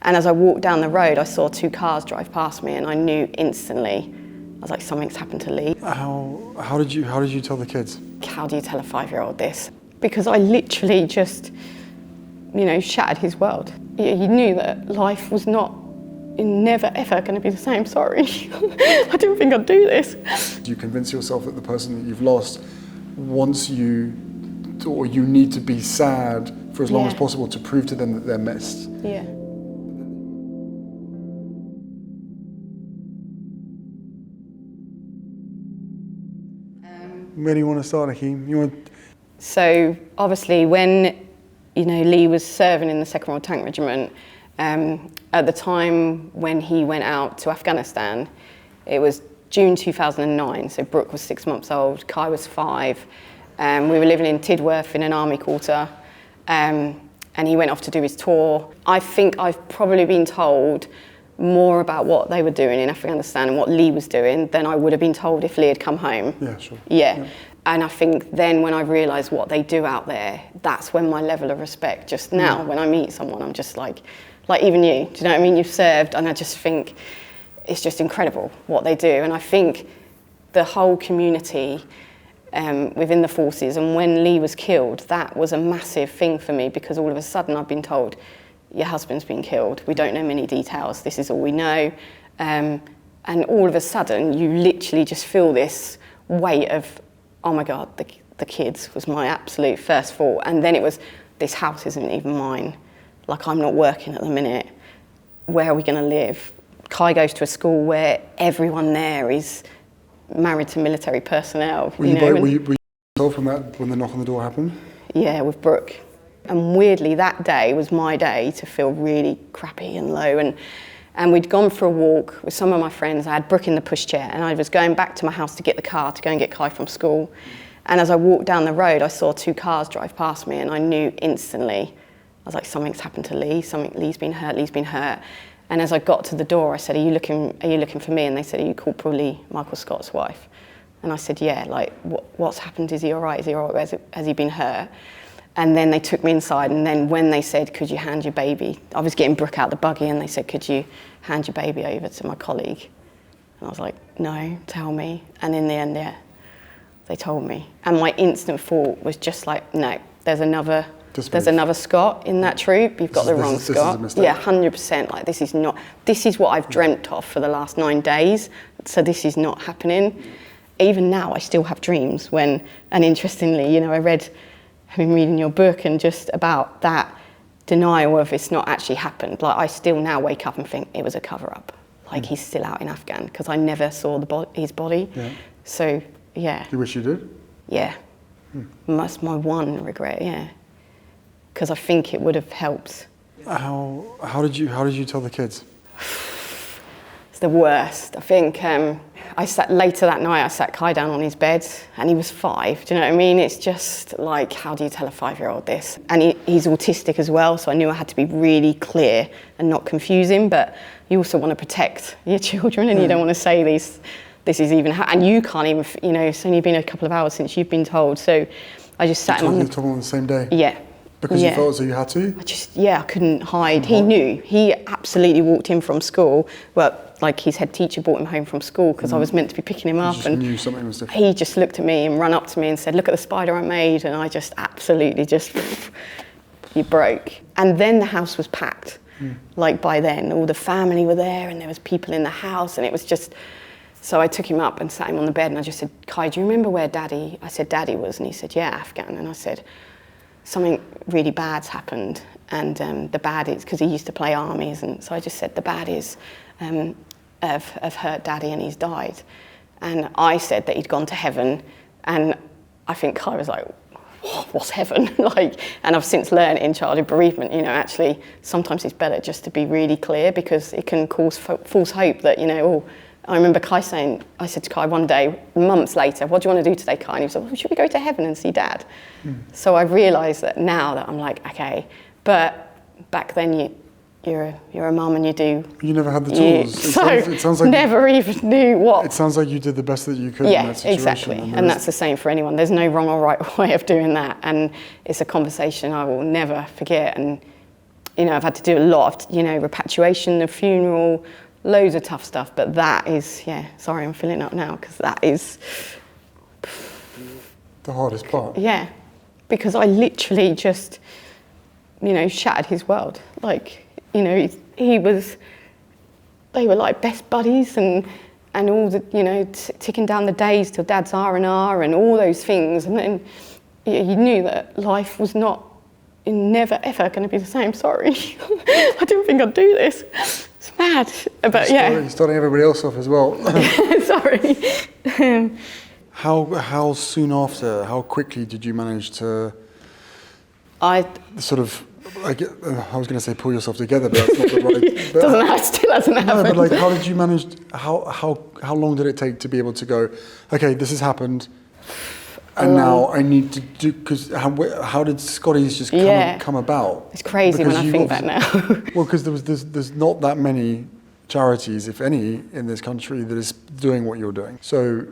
And as I walked down the road, I saw 2 cars drive past me, and I knew instantly. I was like, something's happened to Lee. How did you tell the kids? How do you tell a 5-year-old this? Because I literally just, shattered his world. He knew that life was never ever going to be the same. Sorry, I didn't think I'd do this. Do you convince yourself that the person that you've lost wants you to, or you need to be sad for as long as possible to prove to them that they're missed? Yeah. Where do you want to start, Nikki? So obviously when Lee was serving in the 2nd Royal Tank Regiment, at the time when he went out to Afghanistan, it was June 2009, so Brooke was 6 months old, Kai was 5. We were living in Tidworth in an army quarter, and he went off to do his tour. I think I've probably been told more about what they were doing in Afghanistan and what Lee was doing than I would have been told if Lee had come home. Yeah, sure. Yeah. And I think then when I realised what they do out there, that's when my level of respect, just now, when I meet someone, I'm just like even you, do you know what I mean? You've served, and I just think it's just incredible what they do. And I think the whole community within the forces, and when Lee was killed, that was a massive thing for me, because all of a sudden I've been told, your husband's been killed, we don't know many details, this is all we know. And all of a sudden you literally just feel this weight of, oh my God, the kids was my absolute first thought. And then it was, this house isn't even mine. Like, I'm not working at the minute. Where are we going to live? Kai goes to a school where everyone there is married to military personnel. Were you told from that when the knock on the door happened? Yeah, with Brooke. And weirdly, that day was my day to feel really crappy and low. And we'd gone for a walk with some of my friends. I had Brooke in the pushchair, and I was going back to my house to get the car to go and get Kai from school. And as I walked down the road, I saw 2 cars drive past me, and I knew instantly. I was like, something's happened to Lee. Lee's been hurt. And as I got to the door, I said, are you looking for me? And they said, are you Corporal Lee Scott's wife? And I said, yeah, like, what's happened? Is he all right? Is he all right? Has he been hurt? And then they took me inside, and then when they said, could you hand your baby? I was getting Brooke out the buggy, and they said, could you hand your baby over to my colleague? And I was like, no, tell me. And in the end, yeah, they told me. And my instant thought was just like, no, there's another Scott in that troop. You've got the wrong Scott. This is a mistake. Yeah, 100%. Like, this is what I've dreamt of for the last 9 days. So this is not happening. Even now, I still have dreams and interestingly, I've been reading your book, and just about that denial of it's not actually happened. Like, I still now wake up and think it was a cover-up. Like, he's still out in Afghan, because I never saw his body. Yeah. So, yeah. You wish you did? Yeah. That's my one regret, yeah. Because I think it would have helped. How did you tell the kids? It's the worst. I think later that night, I sat Kai down on his bed, and he was 5. Do you know what I mean? It's just like, how do you tell a 5-year-old this? And he's autistic as well, so I knew I had to be really clear and not confuse him. But you also want to protect your children, and you don't want to say this is even, and you can't even, it's only been a couple of hours since you've been told. So I just sat him on the same day. Yeah. Because you felt as though you had to? I couldn't hide. He knew. He absolutely walked in from school. Well, like, his head teacher brought him home from school, because I was meant to be picking him up. And knew something was different. He just looked at me and ran up to me and said, look at the spider I made. And I just absolutely you broke. And then the house was packed. Like, by then, all the family were there, and there was people in the house, and it was just... So I took him up and sat him on the bed, and I just said, Kai, do you remember where Daddy... I said, Daddy was, and he said, yeah, Afghan. And I said, something really bad's happened, and the bad is, because he used to play armies, and so I just said, the bad is I've hurt Daddy and he's died. And I said that he'd gone to heaven, and I think Kai was like, what's heaven? And I've since learned in childhood bereavement, actually, sometimes it's better just to be really clear, because it can cause false hope that, I remember Kai saying, I said to Kai one day, months later, what do you want to do today, Kai? And he was like, well, should we go to heaven and see Dad? So I realised that now that I'm like, okay, but back then you're a mum and you do... You never had the tools. It sounds like never even knew what... It sounds like you did the best that you could in that situation. Yeah, exactly. And that's the same for anyone. There's no wrong or right way of doing that. And it's a conversation I will never forget. And I've had to do a lot of, repatriation, the funeral, loads of tough stuff, but that is, sorry, I'm filling up now, because that is... The hardest part. Yeah, because I literally just, shattered his world. Like, they were like best buddies, and all the, ticking down the days till Dad's R&R and all those things, and then you knew that life was never ever going to be the same. Sorry, I didn't think I'd do this. It's mad, but You're starting everybody else off as well. Sorry. How soon after? How quickly did you manage to? Sort of. I was going to say pull yourself together, but that's not the right. But still hasn't happened. No, but like, how did you manage? How long did it take to be able to go? Okay, this has happened. And now I need to do, because how did Scotty's just come about? It's crazy when I think back now. Well, because there's not that many charities, if any, in this country that is doing what you're doing. So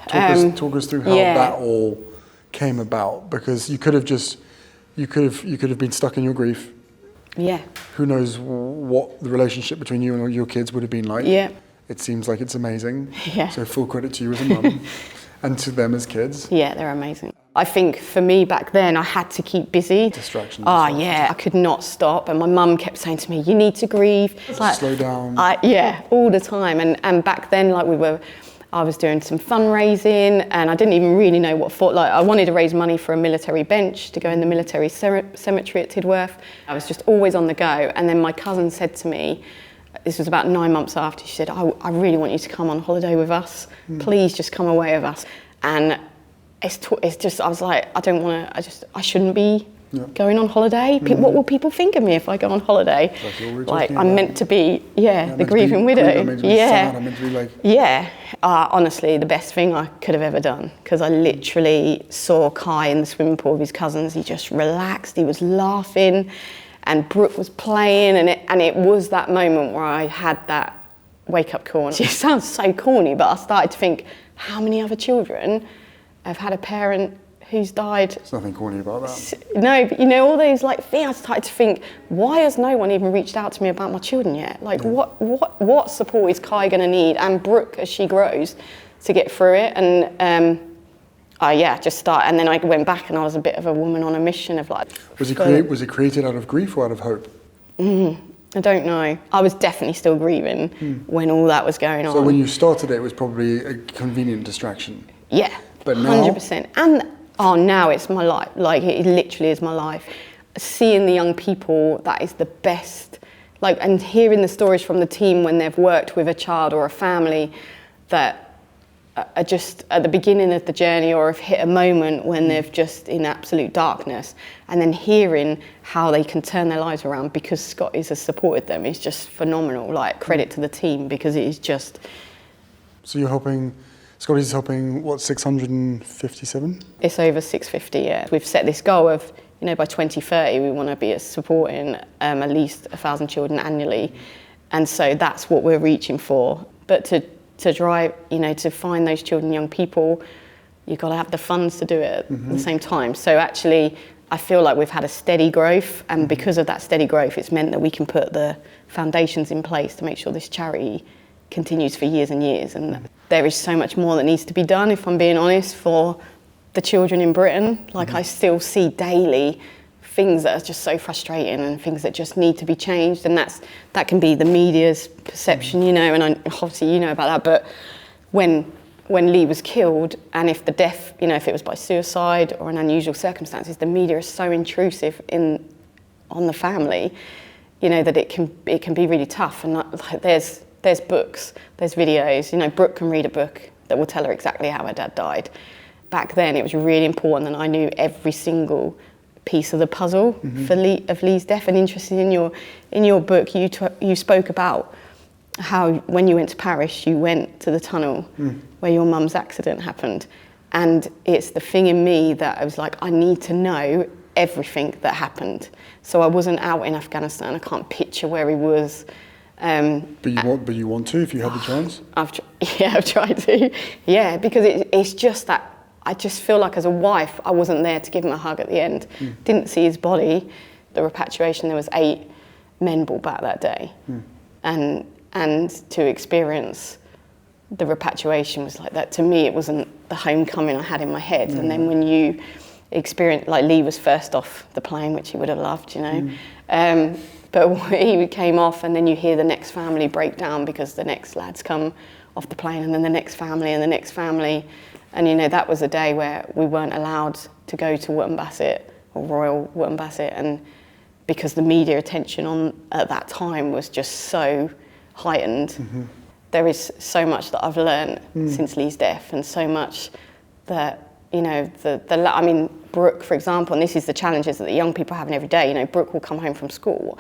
talk us through how that all came about, because you could have been stuck in your grief. Yeah. Who knows what the relationship between you and your kids would have been like? Yeah. It seems like it's amazing. Yeah. So full credit to you as a mum. And to them as kids. Yeah, they're amazing. I think for me back then, I had to keep busy. Distractions. Yeah, I could not stop. And my mum kept saying to me, you need to grieve. It's like, slow down. All the time. And back then, I was doing some fundraising, and I didn't even really know what for. Like, I wanted to raise money for a military bench to go in the military cemetery at Tidworth. I was just always on the go. And then my cousin said to me, this was about 9 months after, she said, I really want you to come on holiday with us. Please just come away with us. And it's just, I was like, I shouldn't be going on holiday. What will people think of me if I go on holiday? Like I'm meant to be, the grieving widow. Honestly, the best thing I could have ever done, because I literally saw Kai in the swimming pool with his cousins. He just relaxed, he was laughing. And Brooke was playing, and it was that moment where I had that wake-up call. It sounds so corny, but I started to think, how many other children have had a parent who's died? There's nothing corny about that. No, but all those things, I started to think, why has no one even reached out to me about my children yet? Like, what support is Kai going to need, and Brooke as she grows, to get through it? And just start, and then I went back, and I was a bit of a woman on a mission of like. Was it created out of grief or out of hope? I don't know. I was definitely still grieving when all that was going on. So when you started it was probably a convenient distraction. Yeah, but now 100%. And now it's my life. Like it literally is my life. Seeing the young people, that is the best. Like, and hearing the stories from the team when they've worked with a child or a family that are just at the beginning of the journey, or have hit a moment when they've just in absolute darkness, and then hearing how they can turn their lives around because Scotty's has supported them is just phenomenal. Like, credit to the team, because it is just. So you're helping, Scotty's helping, what, 657? It's over 650, yeah. We've set this goal of, by 2030 we want to be supporting at least 1,000 children annually, and so that's what we're reaching for. But to drive, to find those children, young people, you've got to have the funds to do it at the same time. So actually, I feel like we've had a steady growth, and because of that steady growth, it's meant that we can put the foundations in place to make sure this charity continues for years and years. And there is so much more that needs to be done, if I'm being honest, for the children in Britain. Like, I still see daily things that are just so frustrating, and things that just need to be changed, and that can be the media's perception, and obviously about that, but when Lee was killed, and if the death, if it was by suicide or in unusual circumstances, the media is so intrusive on the family, that it can be really tough. And there's books, there's videos, Brooke can read a book that will tell her exactly how her dad died. Back then it was really important that I knew every single piece of the puzzle for Lee's death. And interesting, in your book, you spoke about how when you went to Paris, you went to the tunnel where your mum's accident happened, and it's the thing in me that I was like, I need to know everything that happened. So I wasn't out in Afghanistan. I can't picture where he was. But you want to, if you had the chance? I've tried to. Yeah, because it's just that. I just feel like as a wife, I wasn't there to give him a hug at the end. Didn't see his body. The repatriation, there was 8 men brought back that day. And to experience the repatriation was like that. To me, it wasn't the homecoming I had in my head. And then when you experience, like Lee was first off the plane, which he would have loved, you know. But he came off, and then you hear the next family break down because the next lads come off the plane, and then the next family and the next family. And, you know, that was a day where we weren't allowed to go to Wootton Bassett or Royal Wootton Bassett, and because the media attention on at that time was just so heightened. There is so much that I've learned since Lee's death, and so much that, you know, I mean, Brooke, for example, and this is the challenges that the young people are having every day. You know, Brooke will come home from school,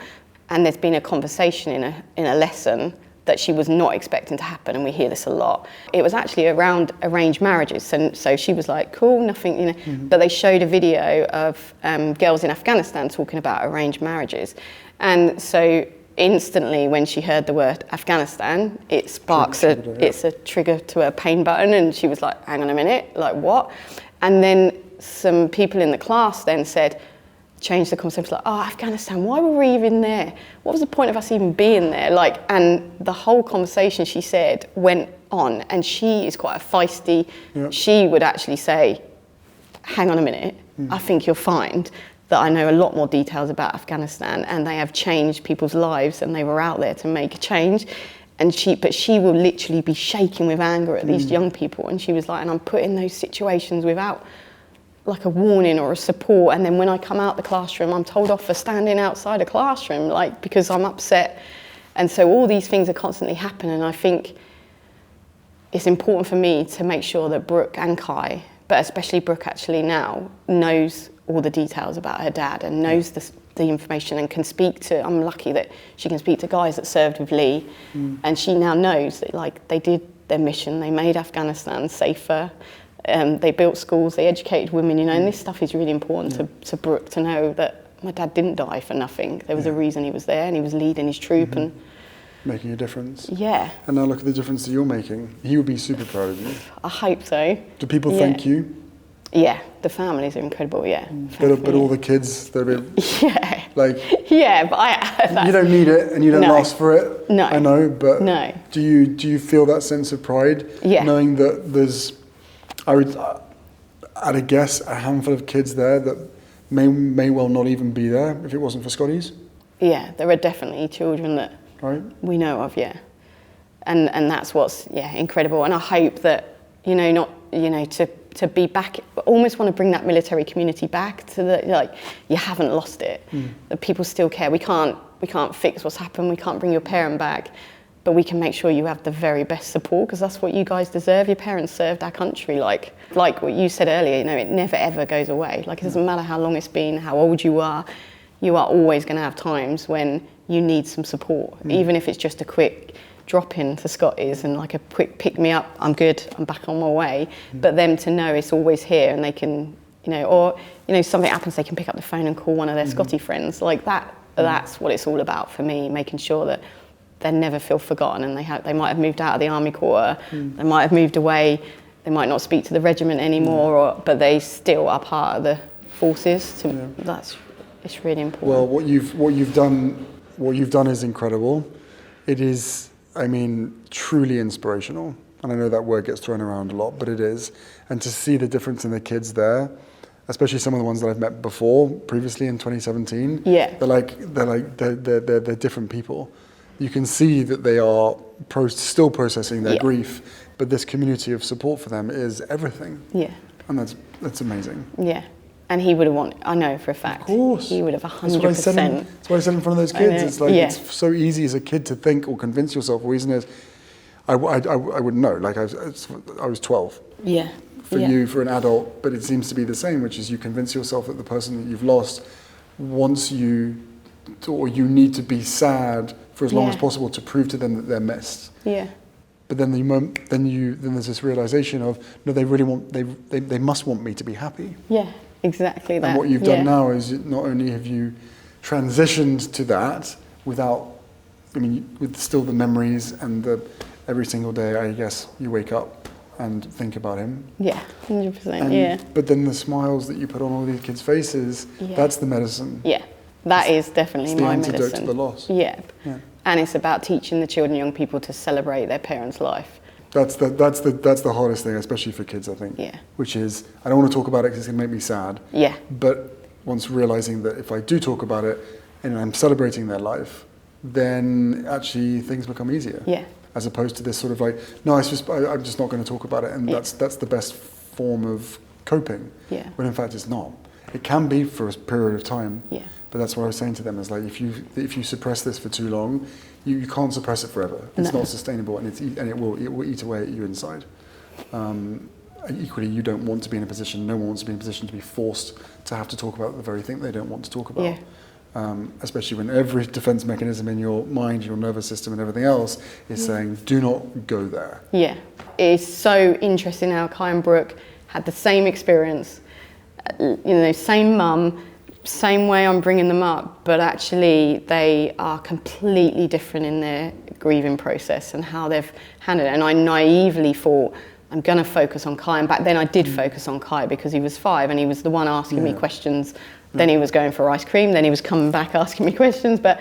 and there's been a conversation in a lesson that she was not expecting to happen, and we hear this a lot. It was actually around arranged marriages, and so she was like, cool, nothing, you know. But they showed a video of girls in Afghanistan talking about arranged marriages, and so instantly when she heard the word Afghanistan, it sparks it's a trigger to a pain button, and she was like, hang on a minute, like what? And then some people in the class then said, changed the concept, like, oh, Afghanistan, why were we even there? What was the point of us even being there? Like, and the whole conversation, she said, went on, and she is quite a feisty, she would actually say, hang on a minute, I think you'll find that I know a lot more details about Afghanistan, and they have changed people's lives, and they were out there to make a change. But she will literally be shaking with anger at these young people, and she was like, and I'm put in those situations without like a warning or a support, and then when I come out the classroom, I'm told off for standing outside a classroom, like, because I'm upset. And so all these things are constantly happening, and I think it's important for me to make sure that Brooke and Kai, but especially Brooke actually now, knows all the details about her dad, and knows the information, and can speak to, I'm lucky that she can speak to guys that served with Lee, and she now knows that, like, they did their mission, they made Afghanistan safer, they built schools, they educated women, you know, and this stuff is really important to Brooke to know that my dad didn't die for nothing. There was a reason he was there, and he was leading his troop and making a difference. Yeah. And now look at the difference that you're making. He would be super proud of you. I hope so. Do people thank you? Yeah, the families are incredible, But all the kids, they're a bit, like... Yeah, but you don't need it, and you don't ask for it. No. I know, but no. Do you feel that sense of pride? Yeah. Knowing that there's, I would, at a guess, a handful of kids there that may well not even be there if it wasn't for Scotty's? Yeah, there are definitely children that we know of, and that's what's incredible. And I hope that, you know, not, you know, to be back, almost want to bring that military community back to the, like, you haven't lost it. That people still care. We can't fix what's happened. We can't bring your parent back, but we can make sure you have the very best support, because that's what you guys deserve. Your parents served our country. Like what you said earlier, you know, it never ever goes away. Like, it doesn't matter how long it's been, how old you are always going to have times when you need some support, even if it's just a quick drop in to Scotty's and like a quick pick me up, I'm good, I'm back on my way. But them to know it's always here, and they can, you know, or, you know, something happens, they can pick up the phone and call one of their Scotty friends. Like that, that's what it's all about for me, making sure that they never feel forgotten, and they might have moved out of the army quarter, they might have moved away, they might not speak to the regiment anymore, but they still are part of the forces. It's really important. Well, what you've done is incredible. It is, I mean, truly inspirational. And I know that word gets thrown around a lot, but it is. And to see the difference in the kids there, especially some of the ones that I've met before, previously in 2017, they're different people. You can see that they are still processing their grief, but this community of support for them is everything. Yeah. And that's amazing. Yeah. And he would have I know for a fact. Of course. He would have 100%. That's what I said in front of those kids. It's like, it's so easy as a kid to think or convince yourself. The reason is, I wouldn't know. Like, I was 12. Yeah. For you, for an adult, but it seems to be the same, which is you convince yourself that the person that you've lost wants you to, or you need to be sad for as long as possible to prove to them that they're missed. Yeah. But then then there's this realization of, no, they must want me to be happy. Yeah. Exactly that. And what you've done now is not only have you transitioned to that with still the memories and every single day, I guess, you wake up and think about him. Yeah, 100%, But then the smiles that you put on all these kids' faces, that's the medicine. Yeah, That is definitely my medicine. It's the antidote to the loss. Yeah. And it's about teaching the children and young people to celebrate their parents' life. That's the hardest thing, especially for kids, I think. Yeah. Which is, I don't want to talk about it because it's going to make me sad. Yeah. But once realizing that if I do talk about it and I'm celebrating their life, then actually things become easier. Yeah. As opposed to this sort of like, no, I'm just not going to talk about it, and that's the best form of coping. Yeah. When in fact it's not. It can be for a period of time. Yeah. But that's what I was saying to them, is like, if you suppress this for too long, you can't suppress it forever. It's not sustainable, and it will eat away at you inside. Equally, you don't want to be in a position, no one wants to be in a position to be forced to have to talk about the very thing they don't want to talk about. Yeah. Especially when every defense mechanism in your mind, your nervous system and everything else is saying, do not go there. Yeah. It's so interesting how Kai and Brooke had the same experience, same mum, same way I'm bringing them up, but actually they are completely different in their grieving process and how they've handled it. And I naively thought, I'm going to focus on Kai. And back then I did focus on Kai because he was 5 and he was the one asking me questions. Then he was going for ice cream. Then he was coming back asking me questions. But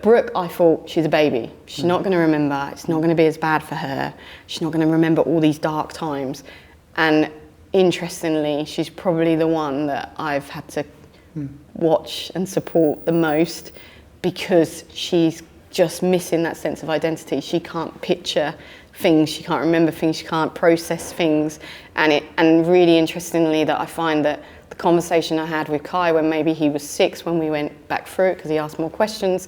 Brooke, I thought, she's a baby. She's not going to remember. It's not going to be as bad for her. She's not going to remember all these dark times. And interestingly, she's probably the one that I've had to watch and support the most, because she's just missing that sense of identity. She can't picture things, she can't remember things, she can't process things. And really interestingly, that I find that the conversation I had with Kai when maybe he was 6, when we went back through it because he asked more questions,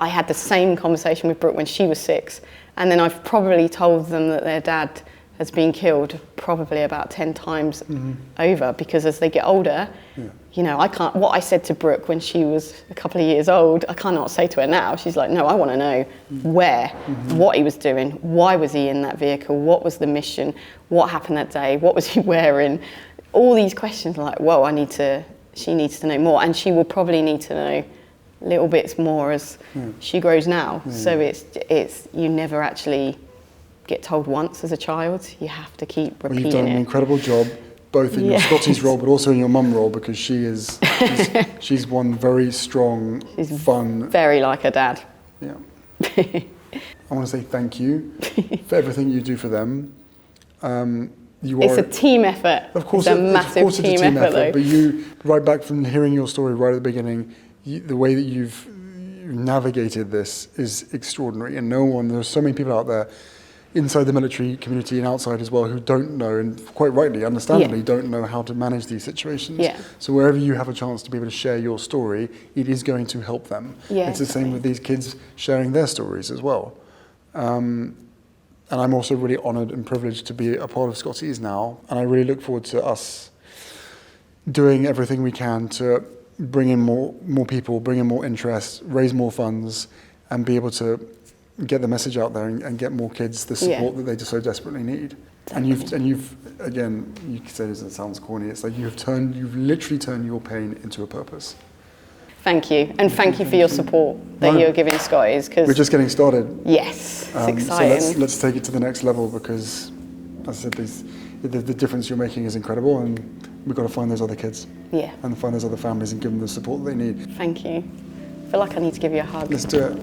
I had the same conversation with Brooke when she was 6. And then I've probably told them that their dad has been killed probably about 10 times over, because as they get older, I can't, what I said to Brooke when she was a couple of years old, I cannot say to her now. She's like, no, I want to know where, what he was doing, why was he in that vehicle, what was the mission, what happened that day, what was he wearing? All these questions are like, whoa, she needs to know more, and she will probably need to know little bits more as she grows now. So it's you never actually get told once as a child. You have to keep repeating it. You've done an incredible job, both in your Scotty's role, but also in your mum role, because she's one very strong, fun. Very like her dad. Yeah. I want to say thank you for everything you do for them. It's a team effort. Of course, it's a massive team effort, though. But you, right back from hearing your story right at the beginning, the way that you've navigated this is extraordinary. And there's so many people out there inside the military community and outside as well who don't know, and quite rightly, understandably, don't know how to manage these situations. Yeah. So wherever you have a chance to be able to share your story, it is going to help them. Yeah, it's the same with these kids sharing their stories as well. And I'm also really honoured and privileged to be a part of Scotty's now, and I really look forward to us doing everything we can to bring in more people, bring in more interest, raise more funds, and be able to get the message out there and get more kids the support that they just so desperately need. And you've again, you can say this, it sounds corny, it's like you've literally turned your pain into a purpose. Thank you, and thank you for your support that you're giving Scotty's, because we're just getting started. Yes, it's exciting. So let's take it to the next level, because as I said, the difference you're making is incredible, and we've got to find those other kids. Yeah. And find those other families and give them the support that they need. Thank you. I feel like I need to give you a hug. Let's do it.